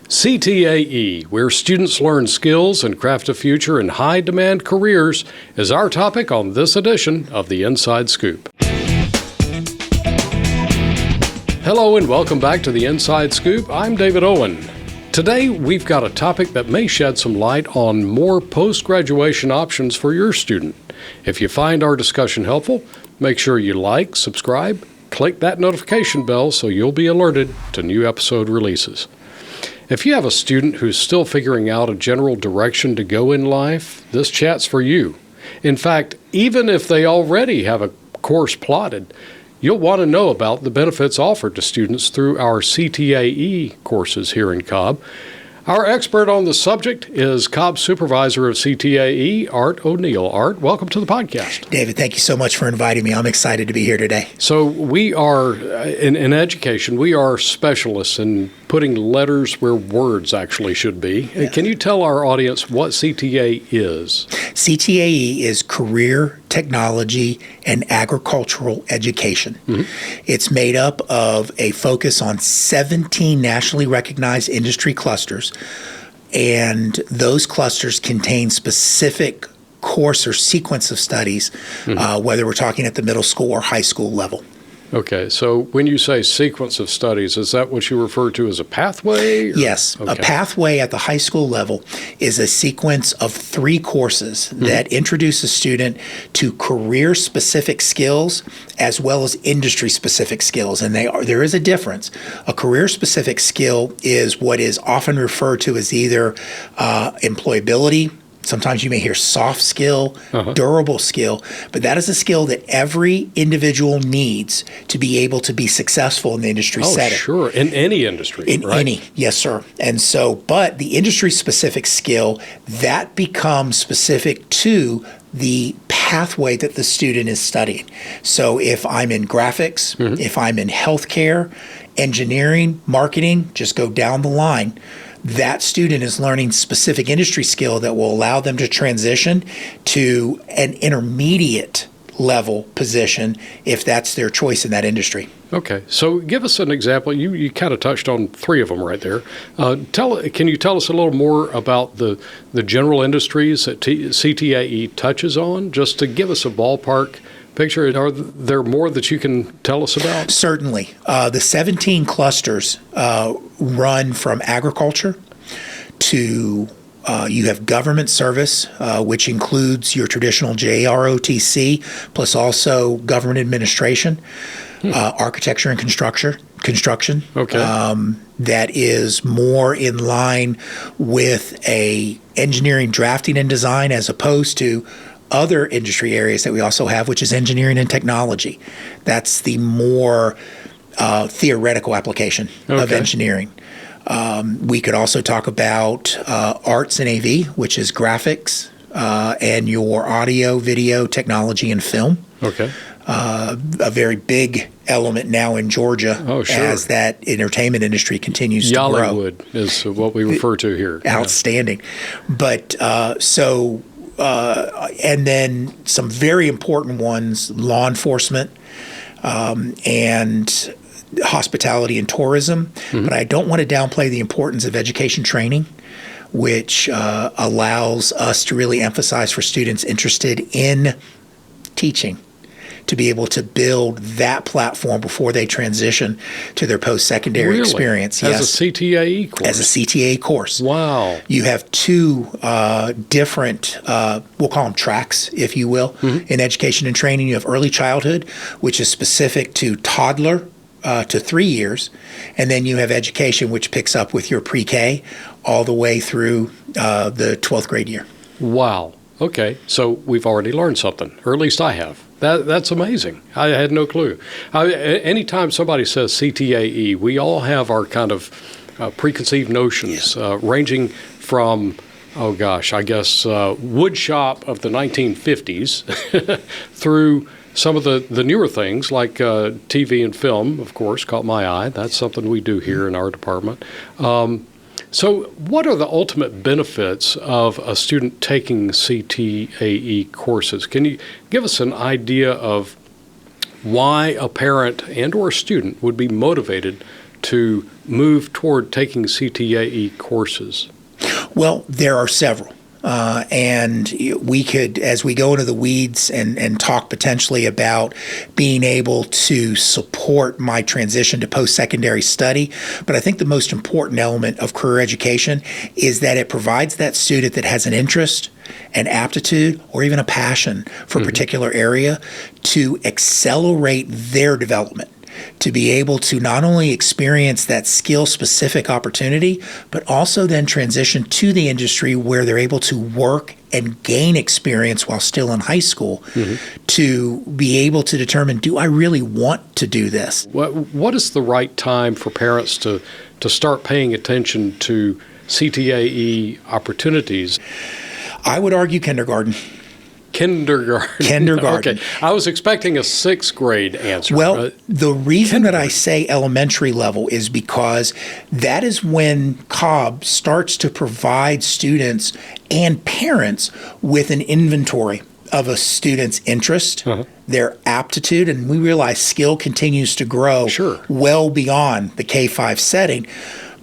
CTAE, where students learn skills and craft a future in high-demand careers, is our topic on this edition of the Inside Scoop. Hello and welcome back to the Inside Scoop. I'm David Owen. Today, we've got a topic that may shed some light on more post-graduation options for your student. If you find our discussion helpful, make sure you like, subscribe, click that notification bell so you'll be alerted to new episode releases. If you have a student who's still figuring out a general direction to go in life, this chat's for you. In fact, even if they already have a course plotted, you'll want to know about the benefits offered to students through our CTAE courses here in Cobb. Our expert on the subject is Cobb Supervisor of CTAE, Art O'Neill. Art, welcome to the podcast. David, thank you so much for inviting me. I'm excited to be here today. So we are, in education, we are specialists in putting letters where words actually should be. Yes. Can you tell our audience what CTAE is? CTAE is Career, Technology, and Agricultural Education. Mm-hmm. It's made up of a focus on 17 nationally recognized industry clusters, and those clusters contain specific course or sequence of studies, whether we're talking at the middle school or high school level. Okay, so when you say sequence of studies, is that what you refer to as a pathway? Yes, okay. A pathway at the high school level is a sequence of 3 courses that introduce a student to career-specific skills as well as industry-specific skills, and there is a difference. A career-specific skill is what is often referred to as either employability. Sometimes you may hear soft skill, durable skill, but that is a skill that every individual needs to be able to be successful in the industry setting. Oh, sure. In any industry, In any, yes, sir. And so, but the industry-specific skill, that becomes specific to the pathway that the student is studying. So if I'm in graphics, if I'm in healthcare, engineering, marketing, just go down the line, that student is learning specific industry skill that will allow them to transition to an intermediate level position if that's their choice in that industry. Okay, so give us an example. You kind of touched on 3 of them right there. Can you tell us a little more about the general industries that CTAE touches on, just to give us a ballpark picture? Are there more that you can tell us about? Certainly. The 17 clusters run from agriculture to you have government service, which includes your traditional JROTC, plus also government administration, architecture and construction. Okay. That is more in line with a engineering, drafting, and design, as opposed to other industry areas that we also have, which is engineering and technology. That's the more theoretical application of engineering. We could also talk about arts and AV, which is graphics, and your audio, video, technology, and film. Okay. A very big element now in Georgia as that entertainment industry continues to grow. Yollywood is what we refer to here. Outstanding. But and then some very important ones, law enforcement and hospitality and tourism. But I don't want to downplay the importance of education training, which allows us to really emphasize for students interested in teaching to be able to build that platform before they transition to their post-secondary experience. As a CTAE course? As a CTAE course. Wow. You have 2 different, we'll call them tracks, if you will, in education and training. You have early childhood, which is specific to toddler to 3 years, and then you have education, which picks up with your pre-K all the way through the 12th grade year. Wow. Okay, so we've already learned something, or at least I have. That's amazing. I had no clue. Anytime somebody says CTAE, we all have our kind of preconceived notions, ranging from, wood shop of the 1950s through some of the newer things like TV and film, of course, caught my eye. That's something we do here in our department. So what are the ultimate benefits of a student taking CTAE courses? Can you give us an idea of why a parent and or a student would be motivated to move toward taking CTAE courses? Well, there are several. And we could, as we go into the weeds and talk potentially about being able to support my transition to post-secondary study, but I think the most important element of career education is that it provides that student that has an interest, an aptitude, or even a passion for a particular area to accelerate their development, to be able to not only experience that skill-specific opportunity, but also then transition to the industry where they're able to work and gain experience while still in high school to be able to determine, do I really want to do this? What is the right time for parents to start paying attention to CTAE opportunities? I would argue kindergarten. Kindergarten. Okay. I was expecting a sixth grade answer. Well, the reason that I say elementary level is because that is when Cobb starts to provide students and parents with an inventory of a student's interest, their aptitude, and we realize skill continues to grow well beyond the K-5 setting.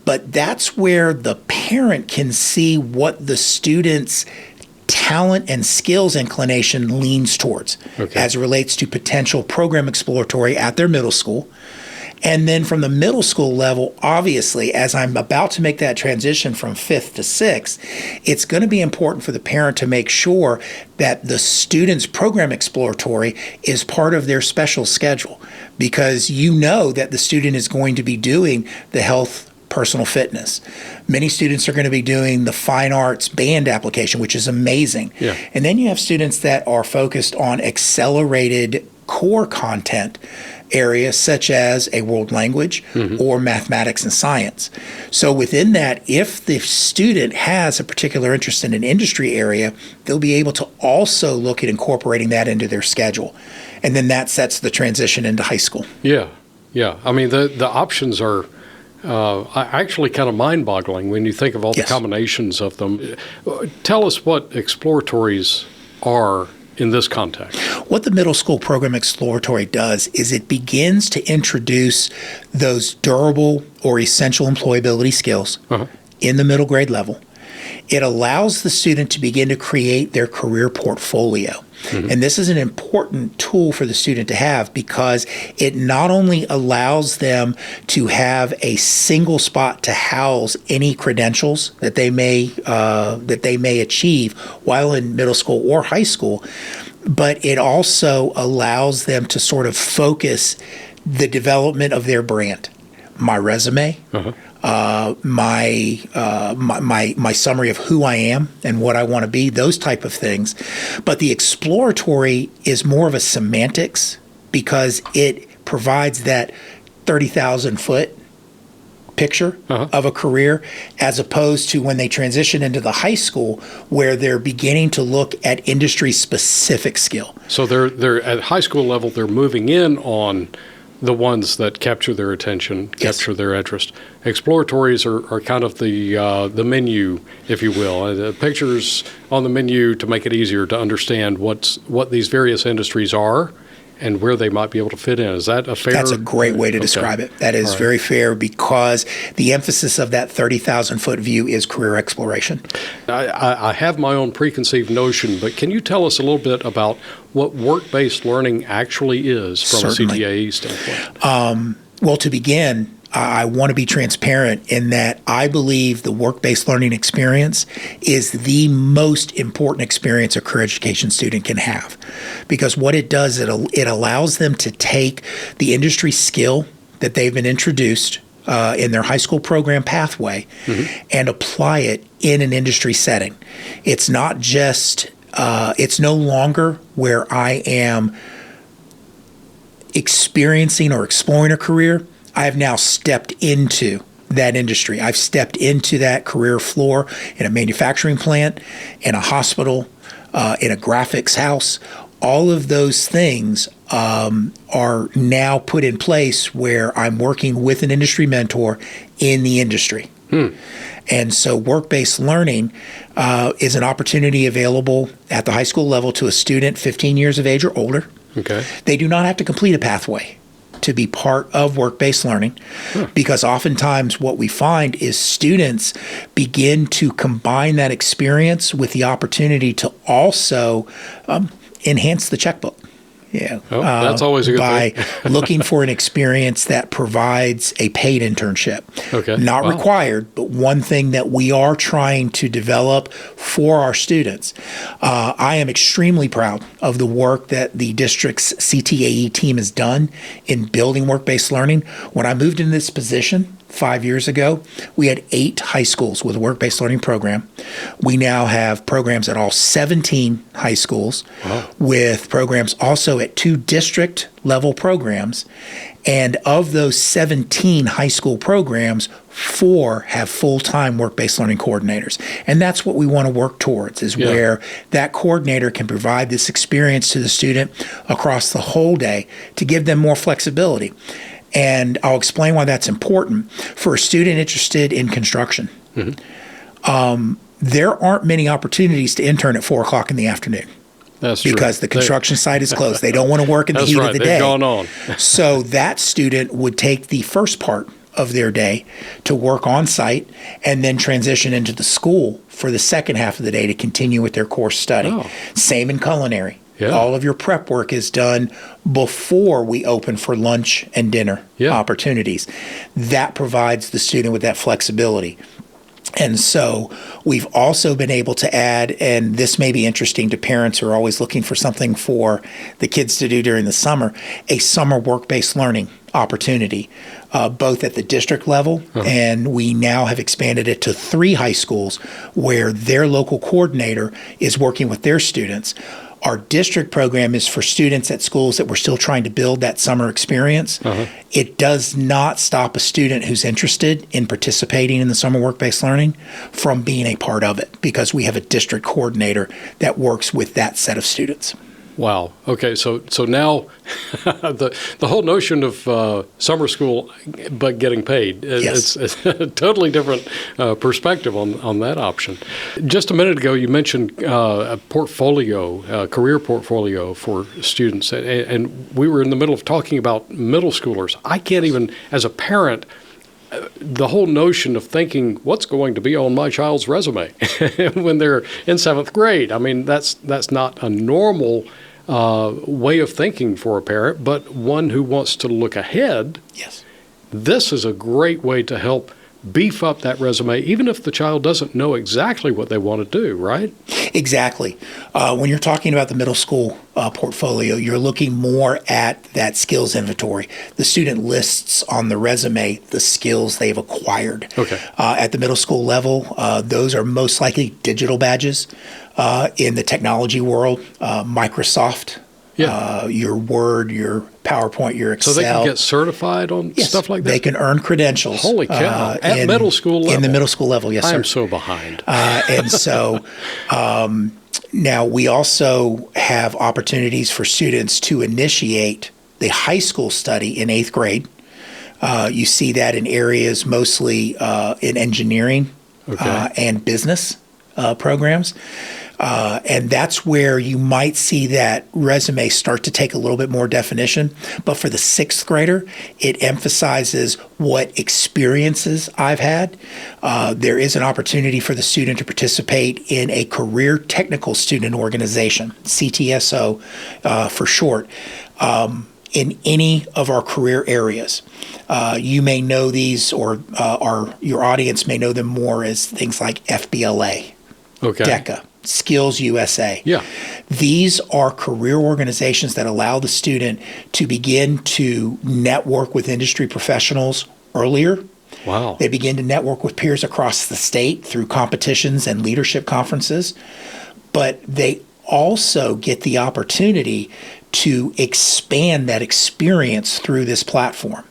But that's where the parent can see what the student's talent and skills inclination leans towards as it relates to potential program exploratory at their middle school. And then from the middle school level, obviously, as I'm about to make that transition from fifth to sixth, it's going to be important for the parent to make sure that the student's program exploratory is part of their special schedule, because you know that the student is going to be doing the health, personal fitness. Many students are going to be doing the fine arts band application, which is amazing. And then you have students that are focused on accelerated core content areas such as a world language or mathematics and science. So within that, if the student has a particular interest in an industry area, they'll be able to also look at incorporating that into their schedule. And then that sets the transition into high school. Yeah. I mean, the options are actually kind of mind-boggling when you think of all the combinations of them. Tell us what exploratories are in this context. What the middle school program exploratory does is it begins to introduce those durable or essential employability skills in the middle grade level. It allows the student to begin to create their career portfolio. And this is an important tool for the student to have, because it not only allows them to have a single spot to house any credentials that they may achieve while in middle school or high school, but it also allows them to sort of focus the development of their brand. My resume, my summary of who I am and what I want to be, those type of things. But the exploratory is more of a semantics, because it provides that 30,000-foot picture of a career, as opposed to when they transition into the high school where they're beginning to look at industry-specific skill. So they're at high school level, they're moving in on the ones that capture their attention, capture their interest. Exploratories are kind of the menu, if you will, the pictures on the menu to make it easier to understand what these various industries are and where they might be able to fit in. Is that a fair? That's a great way to describe it. That is very fair, because the emphasis of that 30,000-foot view is career exploration. I have my own preconceived notion, but can you tell us a little bit about what work-based learning actually is from a CTAE standpoint? Well, to begin, I want to be transparent in that I believe the work-based learning experience is the most important experience a career education student can have, because what it does, it allows them to take the industry skill that they've been introduced in their high school program pathway and apply it in an industry setting. It's not just, it's no longer where I am experiencing or exploring a career. I have now stepped into that industry. I've stepped into that career floor in a manufacturing plant, in a hospital, in a graphics house. All of those things are now put in place where I'm working with an industry mentor in the industry. And so work-based learning is an opportunity available at the high school level to a student 15 years of age or older. They do not have to complete a pathway to be part of work-based learning, because oftentimes what we find is students begin to combine that experience with the opportunity to also enhance the checkbook. Yeah, that's always a good by thing. looking for an experience that provides a paid internship. Okay. Not Wow. required, but one thing that we are trying to develop for our students. I am extremely proud of the work that the district's CTAE team has done in building work-based learning. When I moved into this position 5 years ago, we had 8 high schools with a work-based learning program. We now have programs at all 17 high schools, with programs also at 2 district level programs. And of those 17 high school programs, 4 have full-time work-based learning coordinators. And that's what we want to work towards, is where that coordinator can provide this experience to the student across the whole day to give them more flexibility. And I'll explain why that's important. For a student interested in construction, there aren't many opportunities to intern at 4 o'clock in the afternoon. That's true. Because the construction site is closed. They don't want to work in the heat of the day. They've gone on. So that student would take the first part of their day to work on site and then transition into the school for the second half of the day to continue with their course study. Oh. Same in culinary. Yeah. All of your prep work is done before we open for lunch and dinner opportunities. That provides the student with that flexibility. And so we've also been able to add, and this may be interesting to parents who are always looking for something for the kids to do during the summer, a summer work-based learning opportunity, both at the district level, and we now have expanded it to 3 high schools where their local coordinator is working with their students. Our district program is for students at schools that we're still trying to build that summer experience. It does not stop a student who's interested in participating in the summer work-based learning from being a part of it, because we have a district coordinator that works with that set of students. Wow. Okay. So now the whole notion of summer school, but getting paid, it's a totally different perspective on that option. Just a minute ago, you mentioned a portfolio, a career portfolio for students, and we were in the middle of talking about middle schoolers. I can't even, as a parent, the whole notion of thinking what's going to be on my child's resume when they're in 7th grade. I mean, that's not a normal way of thinking for a parent, but one who wants to look ahead. Yes. This is a great way to help beef up that resume, even if the child doesn't know exactly what they want to do, right? Exactly. When you're talking about the middle school portfolio, you're looking more at that skills inventory. The student lists on the resume the skills they've acquired. Okay. At the middle school level, those are most likely digital badges. In the technology world, Microsoft, your Word, your PowerPoint, your Excel. So they can get certified on stuff like that? They can earn credentials. Holy cow. At middle school level? In the middle school level, yes, sir. I am so behind. And so now we also have opportunities for students to initiate the high school study in 8th grade. You see that in areas mostly in engineering and business programs. And that's where you might see that resume start to take a little bit more definition. But for the 6th grader, it emphasizes what experiences I've had. There is an opportunity for the student to participate in a career technical student organization, CTSO for short, in any of our career areas. You may know these, or your audience may know them more as things like FBLA, DECA, Skills USA. Yeah. These are career organizations that allow the student to begin to network with industry professionals earlier. Wow. They begin to network with peers across the state through competitions and leadership conferences. But they also get the opportunity to expand that experience through this platform.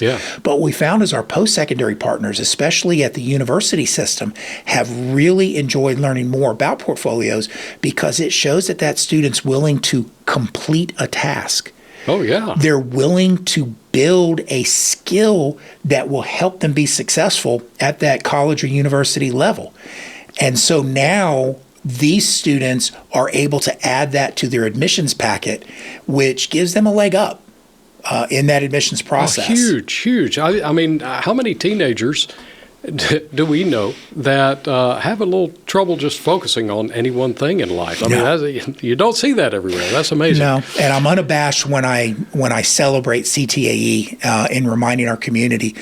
Yeah. But what we found is our post-secondary partners, especially at the university system, have really enjoyed learning more about portfolios because it shows that student's willing to complete a task. Oh, yeah. They're willing to build a skill that will help them be successful at that college or university level. And so now these students are able to add that to their admissions packet, which gives them a leg up. in that admissions process. Oh, huge. I mean, how many teenagers do we know that have a little trouble just focusing on any one thing in life? I mean, you don't see that everywhere. That's amazing. No, and I'm unabashed when I celebrate CTAE in reminding our community,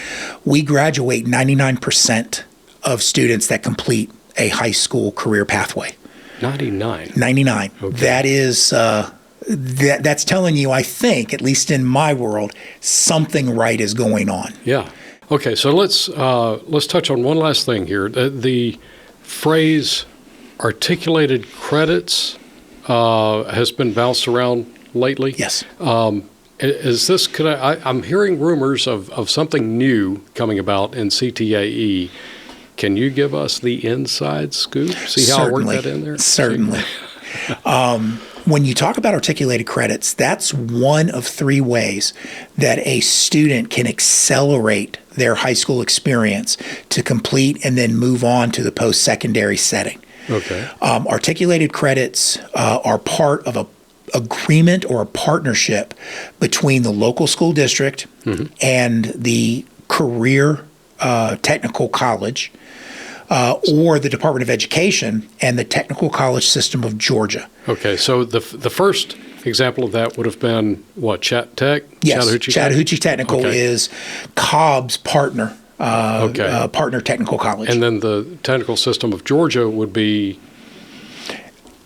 we graduate 99% of students that complete a high school career pathway. 99. Okay. That is that's telling you, I think, at least in my world, something right is going on. Yeah. Okay, so let's touch on one last thing here. The phrase articulated credits has been bounced around lately. Yes. Is this? I'm hearing rumors of something new coming about in CTAE. Can you give us the inside scoop? See how I work that in there? Certainly. When you talk about articulated credits, that's one of three ways that a student can accelerate their high school experience to complete and then move on to the post-secondary setting. Okay. Articulated credits are part of a agreement or a partnership between the local school district and the career technical college or the Department of Education and the Technical College System of Georgia. Okay, so the first example of that would have been what, Chat Tech? Yes, Chattahoochee Technical is Cobb's partner, partner technical college. And then the Technical System of Georgia would be?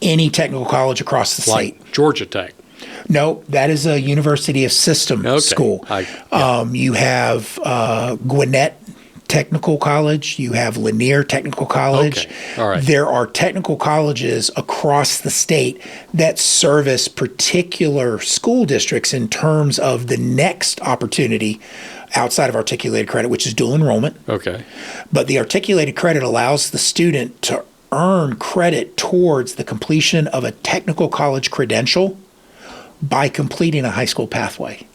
Any technical college across the state. Like Georgia Tech? No, that is a University of System school. You have Gwinnett Technical College, you have Lanier Technical College. Okay. All right. There are technical colleges across the state that service particular school districts in terms of the next opportunity outside of articulated credit, which is dual enrollment. Okay. But the articulated credit allows the student to earn credit towards the completion of a technical college credential by completing a high school pathway.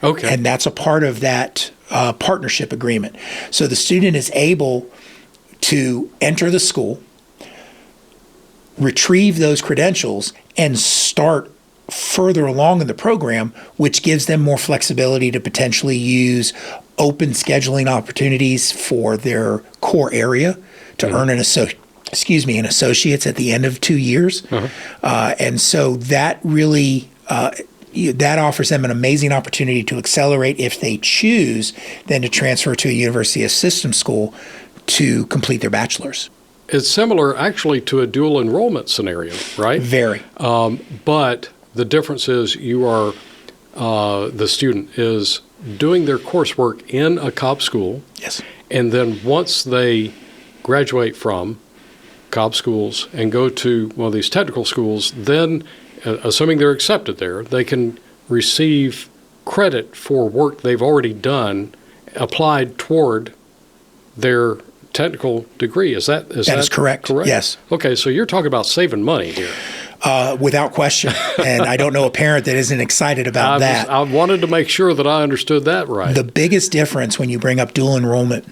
Okay. And that's a part of that partnership agreement. So the student is able to enter the school, retrieve those credentials, and start further along in the program, which gives them more flexibility to potentially use open scheduling opportunities for their core area to earn an associate's at the end of 2 years. And so that really that offers them an amazing opportunity to accelerate if they choose then to transfer to a University of System school to complete their bachelor's. It's similar actually to a dual enrollment scenario, right? Very. But the difference is you are, the student is doing their coursework in a Cobb school. Yes. And then once they graduate from Cobb schools and go to one of these technical schools, then assuming they're accepted there, they can receive credit for work they've already done applied toward their technical degree. That is correct? Yes. Okay, so you're talking about saving money here. Without question. And I don't know a parent that isn't excited about that. I wanted to make sure that I understood that right. The biggest difference when you bring up dual enrollment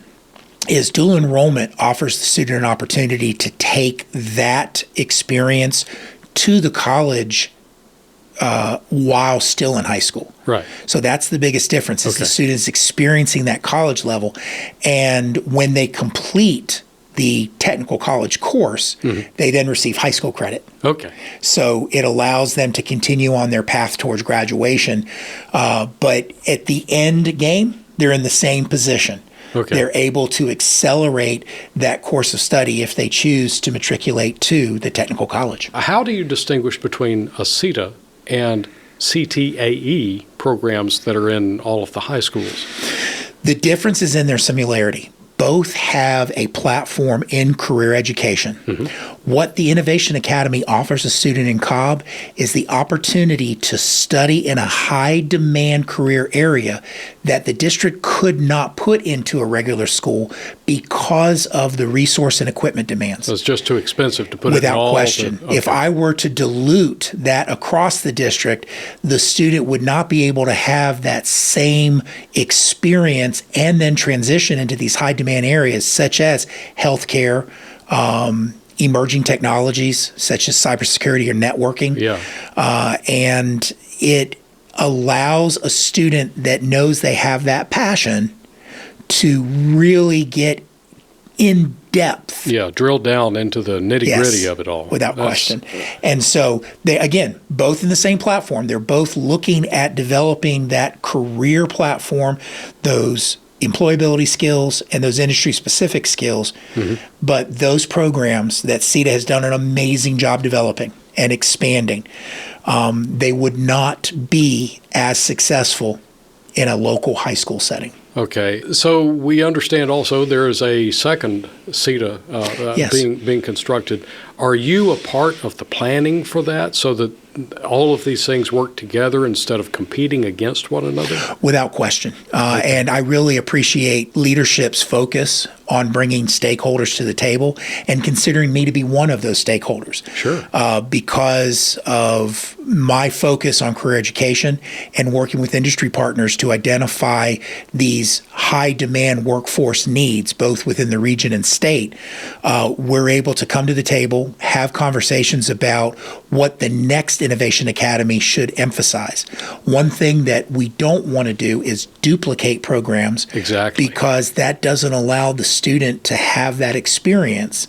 is dual enrollment offers the student an opportunity to take that experience to the college while still in high school. Right. So that's the biggest difference is the students experiencing that college level. And when they complete the technical college course, they then receive high school credit. Okay. So it allows them to continue on their path towards graduation. But at the end game, they're in the same position. Okay. They're able to accelerate that course of study if they choose to matriculate to the technical college. How do you distinguish between a CETA and CTAE programs that are in all of the high schools? The difference is in their similarity. Both have a platform in career education. What the Innovation Academy offers a student in Cobb is the opportunity to study in a high-demand career area that the district could not put into a regular school because of the resource and equipment demands. So it's just too expensive to put Without it in all. Question. If I were to dilute that across the district, the student would not be able to have that same experience and then transition into these high-demand areas such as healthcare, emerging technologies such as cybersecurity or networking. Yeah. And it allows a student that knows they have that passion to really get in depth. Yeah, drill down into the nitty-gritty of it all. Without question. And so they, again, both in the same platform, they're both looking at developing that career platform, those employability skills and those industry-specific skills. But those programs that CTAE has done an amazing job developing and expanding, they would not be as successful in a local high school setting. Okay, so we understand also there is a second CTAE Yes. being constructed. Are you a part of the planning for that so that all of these things work together instead of competing against one another? Without question. And I really appreciate leadership's focus on bringing stakeholders to the table and considering me to be one of those stakeholders. Sure. Because of my focus on career education and working with industry partners to identify these high demand workforce needs, both within the region and state, we're able to come to the table, have conversations about what the next Innovation Academy should emphasize. One thing that we don't want to do is duplicate programs. Exactly. Because that doesn't allow the student to have that experience.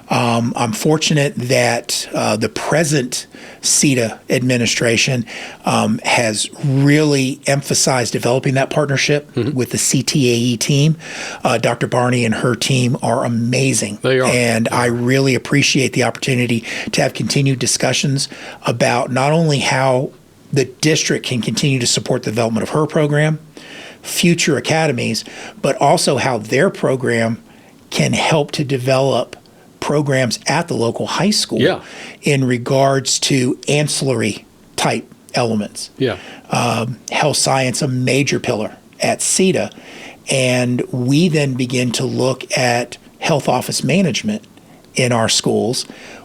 I'm fortunate that the present CTAE administration has really emphasized developing that partnership with the CTAE team. Dr. Barney and her team are amazing. They are. And I really appreciate the opportunity to have continued discussions about not only how the district can continue to support the development of her program, future academies, but also how their program can help to develop programs at the local high school in regards to ancillary type elements. Health science, a major pillar at CTAE. And we then begin to look at health office management in our schools,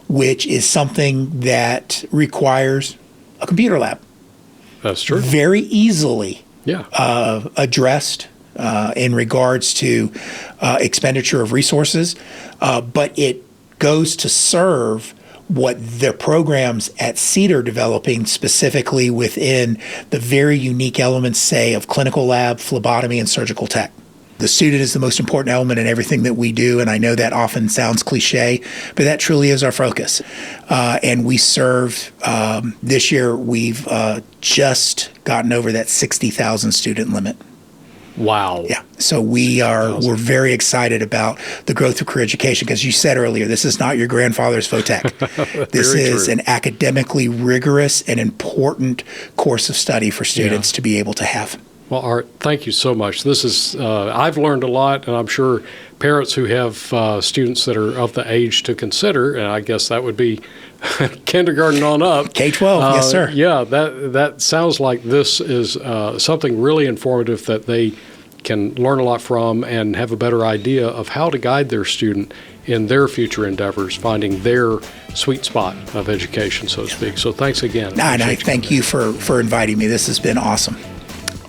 which is something that requires a computer lab. That's true. Very easily addressed in regards to expenditure of resources, but it goes to serve what the programs at CTAE are developing specifically within the very unique elements, say, of clinical lab, phlebotomy, and surgical tech. The student is the most important element in everything that we do, and I know that often sounds cliche, but that truly is our focus. And we serve, this year, we've just gotten over that 60,000 student limit. Wow. Yeah. So we're very excited about the growth of career education because you said earlier, this is not your grandfather's VOTEC. This is an academically rigorous and important course of study for students to be able to have. Well, Art, thank you so much. This is, I've learned a lot, and I'm sure parents who have students that are of the age to consider, and I guess that would be kindergarten on up. K-12, yes, sir. Yeah, that sounds like this is something really informative that they can learn a lot from and have a better idea of how to guide their student in their future endeavors, finding their sweet spot of education, so to speak. So thanks again. And I thank you for inviting me. This has been awesome.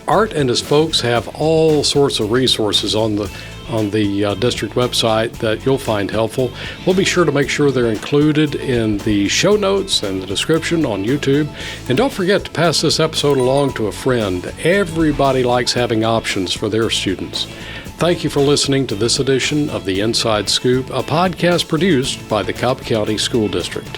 Art and his folks have all sorts of resources on the district website that you'll find helpful. We'll be sure to make sure they're included in the show notes and the description on YouTube. And don't forget to pass this episode along to a friend. Everybody likes having options for their students. Thank you for listening to this edition of The Inside Scoop, a podcast produced by the Cobb County School District.